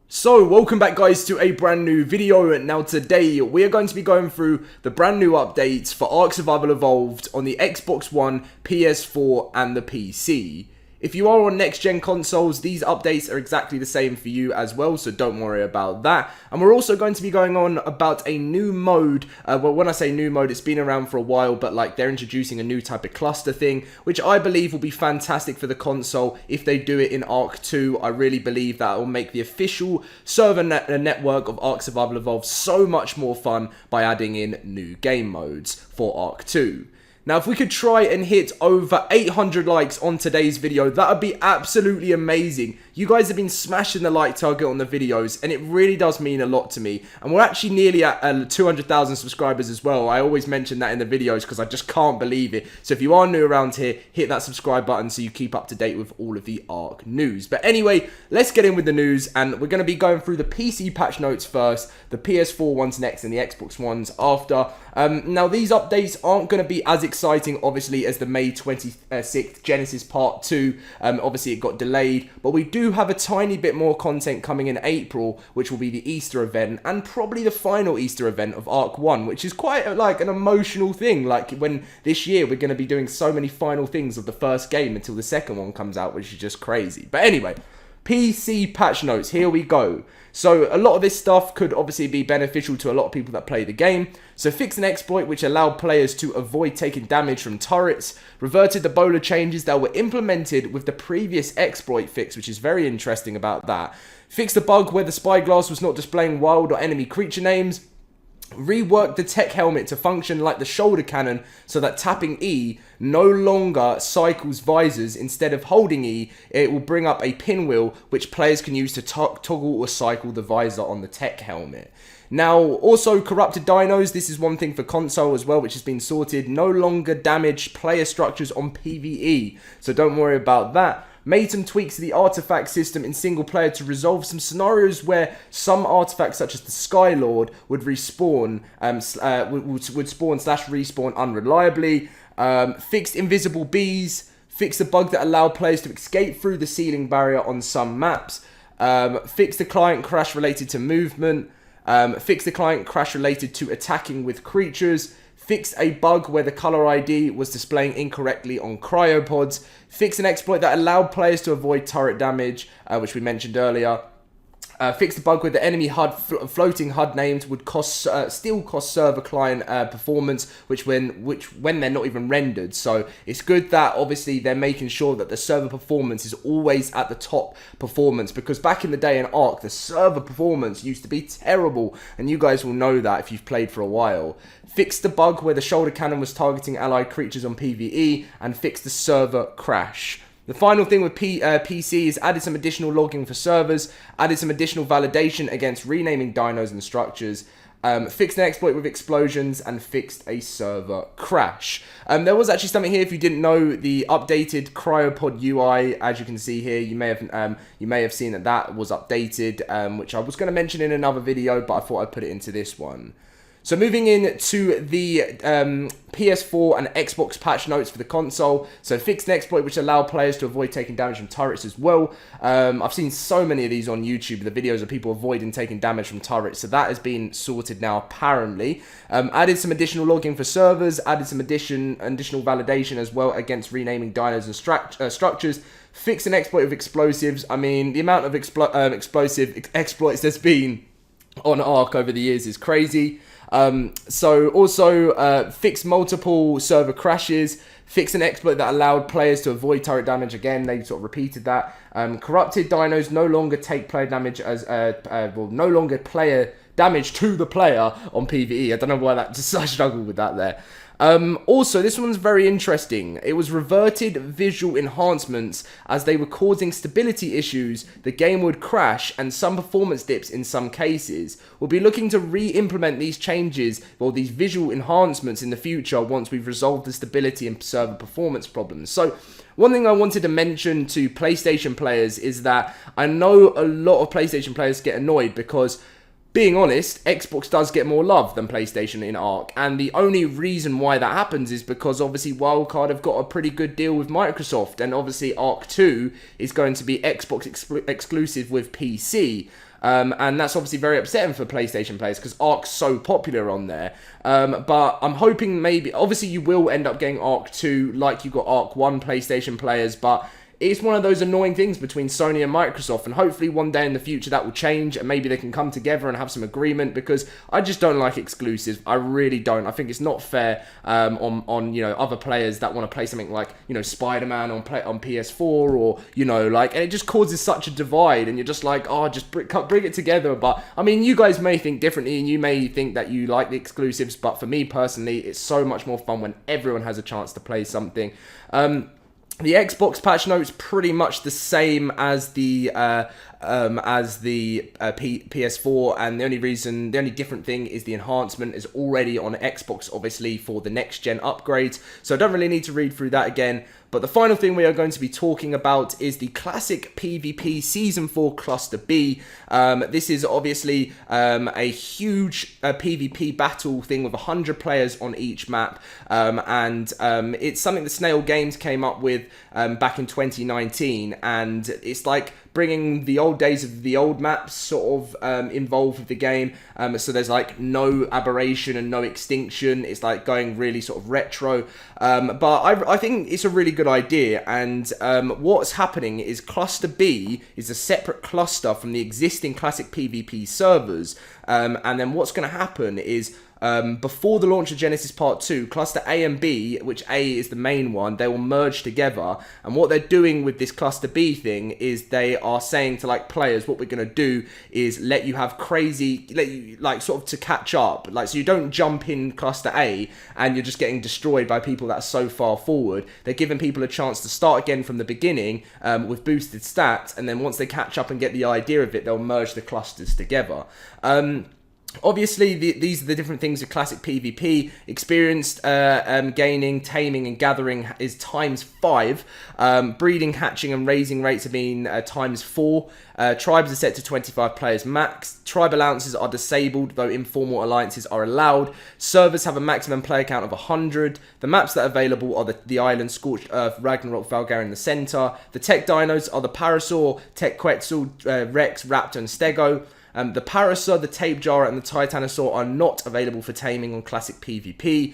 So, welcome back guys to a brand new video. Now today, we are going to be going through the brand new updates for ARK Survival Evolved on the Xbox One, PS4 and the PC. If you are on next-gen consoles, these updates are exactly the same for you as well, so don't worry about that. And we're also going to be going on about a new mode. Well, when I say new mode, it's been around for a while, but like they're introducing a new type of cluster thing, which I believe will be fantastic for the console if they do it in ARK 2. I really believe that will make the official server network of ARK Survival Evolved so much more fun by adding in new game modes for ARK 2. Now, if we could try and hit over 800 likes on today's video, that would be absolutely amazing. You guys have been smashing the like target on the videos, and it really does mean a lot to me. And we're actually nearly at 200,000 subscribers as well. I always mention that in the videos because I just can't believe it. So if you are new around here, hit that subscribe button so you keep up to date with all of the ARK news. But anyway, let's get in with the news, and we're going to be going through the PC patch notes first, the PS4 ones next, and the Xbox ones after. Now, these updates aren't going to be as exciting, obviously, as the May 26th Genesis Part 2. Obviously, it got delayed, but we do have a tiny bit more content coming in April, which will be the Easter event, and probably the final Easter event of ARK 1, which is quite like an emotional thing. Like, when this year, we're going to be doing so many final things of the first game until the second one comes out, which is just crazy. But anyway, PC patch notes, here we go. So a lot of this stuff could obviously be beneficial to a lot of people that play the game. So fixed an exploit which allowed players to avoid taking damage from turrets, reverted the bowler changes that were implemented with the previous exploit fix, which is very interesting about that. Fixed a bug where the spyglass was not displaying wild or enemy creature names. Reworked the tech helmet to function like the shoulder cannon so that tapping E no longer cycles visors. Instead of holding E, it will bring up a pinwheel which players can use to toggle or cycle the visor on the tech helmet. Now, also corrupted dinos, this is one thing for console as well, which has been sorted. No longer damage player structures on PvE, so don't worry about that. Made some tweaks to the artifact system in single player to resolve some scenarios where some artifacts such as the Skylord would respawn, would spawn/respawn unreliably. Fixed invisible bees. Fixed the bug that allowed players to escape through the ceiling barrier on some maps. Fixed the client crash related to movement. Fixed the client crash related to attacking with creatures. Fixed a bug where the color ID was displaying incorrectly on cryopods. Fixed an exploit that allowed players to avoid turret damage, which we mentioned earlier. Fixed a bug where the enemy HUD floating HUD names would still cost server client performance, which when they're not even rendered. So it's good that obviously they're making sure that the server performance is always at the top performance, because back in the day in ARK, the server performance used to be terrible, and you guys will know that if you've played for a while. Fixed the bug where the shoulder cannon was targeting allied creatures on PvE, and fixed the server crash. The final thing with PC is added some additional logging for servers, added some additional validation against renaming dinos and structures, fixed an exploit with explosions, and fixed a server crash. There was actually something here, if you didn't know, the updated cryopod UI, as you can see here, you may have seen that was updated, which I was going to mention in another video, but I thought I'd put it into this one. So moving in to the PS4 and Xbox patch notes for the console. So fixed an exploit which allowed players to avoid taking damage from turrets as well. I've seen so many of these on YouTube, the videos of people avoiding taking damage from turrets. So that has been sorted now, apparently. Added some additional logging for servers. Added some additional validation as well against renaming dinos and structures. Fixed an exploit with explosives. I mean, the amount of explosive exploits there's been on ARK over the years is crazy. So also fixed multiple server crashes, fixed an exploit that allowed players to avoid turret damage. Again, they sort of repeated that. Corrupted dinos no longer take player damage as no longer player damage to the player on PvE. I don't know why I struggled with that there. Also, this one's very interesting. It was reverted visual enhancements as they were causing stability issues. The game would crash and some performance dips in some cases. We'll be looking to re-implement these changes, or these visual enhancements, in the future once we've resolved the stability and server performance problems. So one thing I wanted to mention to PlayStation players is that I know a lot of PlayStation players get annoyed because, being honest, Xbox does get more love than PlayStation in ARK, and the only reason why that happens is because obviously Wildcard have got a pretty good deal with Microsoft, and obviously ARK 2 is going to be Xbox exclusive with PC. And that's obviously very upsetting for PlayStation players because ARK's so popular on there. But I'm hoping maybe, obviously you will end up getting ARK 2 like you got ARK 1 PlayStation players, but it's one of those annoying things between Sony and Microsoft, and hopefully one day in the future that will change and maybe they can come together and have some agreement, because I just don't like exclusives. I really don't. I think it's not fair on you know, other players that want to play something like, you know, Spider-Man on PS4, or, you know, like, and it just causes such a divide, and you're just like, oh, just bring it together. But I mean, you guys may think differently and you may think that you like the exclusives, but for me personally, it's so much more fun when everyone has a chance to play something. The Xbox patch notes pretty much the same as the PS4, and the only different thing is the enhancement is already on Xbox, obviously, for the next gen upgrades, so I don't really need to read through that again. But the final thing we are going to be talking about is the classic PvP Season 4 Cluster B. This is obviously a huge PvP battle thing with 100 players on each map, and it's something that Snail Games came up with back in 2019, and it's like bringing the old days of the old maps sort of involved with the game. So there's like no aberration and no extinction. It's like going really sort of retro. But I think it's a really good idea. And what's happening is Cluster B is a separate cluster from the existing classic PvP servers. And then what's going to happen is, before the launch of Genesis Part 2, Cluster A and B, which A is the main one, they will merge together. And what they're doing with this Cluster B thing is they are saying to like players, what we're going to do is let you like sort of to catch up. Like, so you don't jump in Cluster A and you're just getting destroyed by people that are so far forward. They're giving people a chance to start again from the beginning with boosted stats. And then once they catch up and get the idea of it, they'll merge the clusters together. Obviously, these are the different things of classic PvP. Experienced gaining, taming, and gathering is ×5. Breeding, hatching, and raising rates have been ×4. Tribes are set to 25 players max. Tribe alliances are disabled, though informal alliances are allowed. Servers have a maximum player count of 100. The maps that are available are the Island, Scorched Earth, Ragnarok, Valgaria in the center. The tech dinos are the Parasaur, Tech Quetzal, Rex, Raptor, and Stego. The Parasaur, the Tape Jar, and the Titanosaur are not available for taming on classic PvP.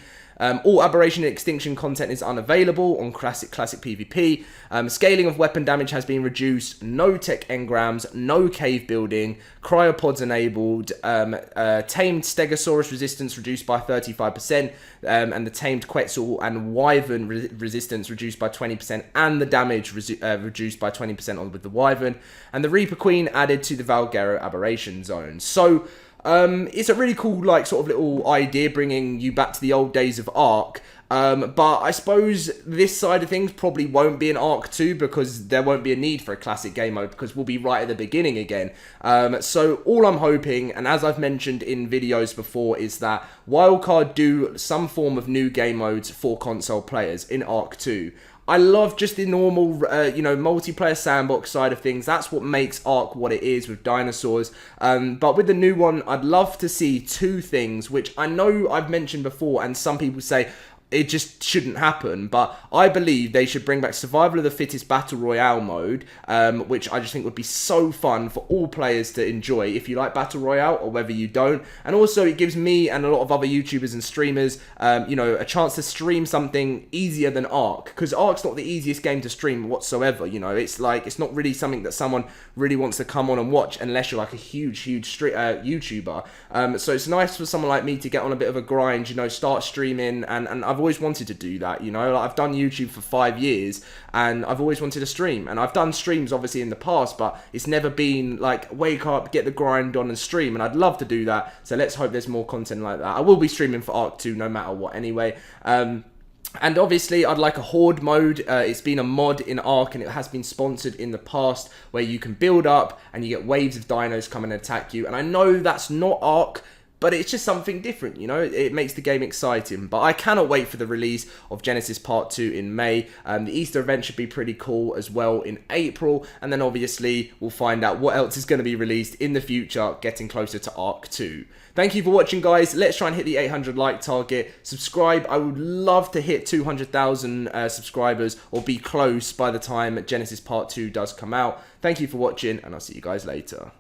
All aberration and extinction content is unavailable on classic PvP. Scaling of weapon damage has been reduced. No tech engrams, no cave building. Cryopods enabled. Tamed Stegosaurus resistance reduced by 35%. And the tamed Quetzal and Wyvern resistance reduced by 20%. And the damage reduced by 20% with the Wyvern. And the Reaper Queen added to the Valguero aberration zone. So it's a really cool, like, sort of little idea, bringing you back to the old days of ARK. But I suppose this side of things probably won't be an ARK 2, because there won't be a need for a classic game mode, because we'll be right at the beginning again. So all I'm hoping, and as I've mentioned in videos before, is that Wildcard do some form of new game modes for console players in ARK 2. I love just the normal, multiplayer sandbox side of things. That's what makes ARK what it is with dinosaurs. But with the new one, I'd love to see two things, which I know I've mentioned before, and some people say it just shouldn't happen, but I believe they should bring back Survival of the Fittest Battle Royale mode, which I just think would be so fun for all players to enjoy, if you like Battle Royale or whether you don't. And also it gives me and a lot of other YouTubers and streamers, a chance to stream something easier than ARK, because ARK's not the easiest game to stream whatsoever. It's like, it's not really something that someone really wants to come on and watch unless you're like a huge YouTuber. So it's nice for someone like me to get on a bit of a grind, start streaming, and I've always wanted to do that. Like, I've done YouTube for 5 years and I've always wanted to stream, and I've done streams obviously in the past, but it's never been like wake up, get the grind on and stream, and I'd love to do that. So let's hope there's more content like that. I will be streaming for ARK 2 no matter what anyway. And obviously, I'd like a Horde mode. It's been a mod in ARK, and it has been sponsored in the past, where you can build up and you get waves of dinos come and attack you. And I know that's not ARK, but it's just something different, it makes the game exciting. But I cannot wait for the release of Genesis Part 2 in May. The Easter event should be pretty cool as well in April, and then obviously we'll find out what else is going to be released in the future, getting closer to ARK 2. Thank you for watching, guys. Let's try and hit the 800 like target. Subscribe. I would love to hit 200,000 subscribers, or be close by the time Genesis Part 2 does come out. Thank you for watching, and I'll see you guys later.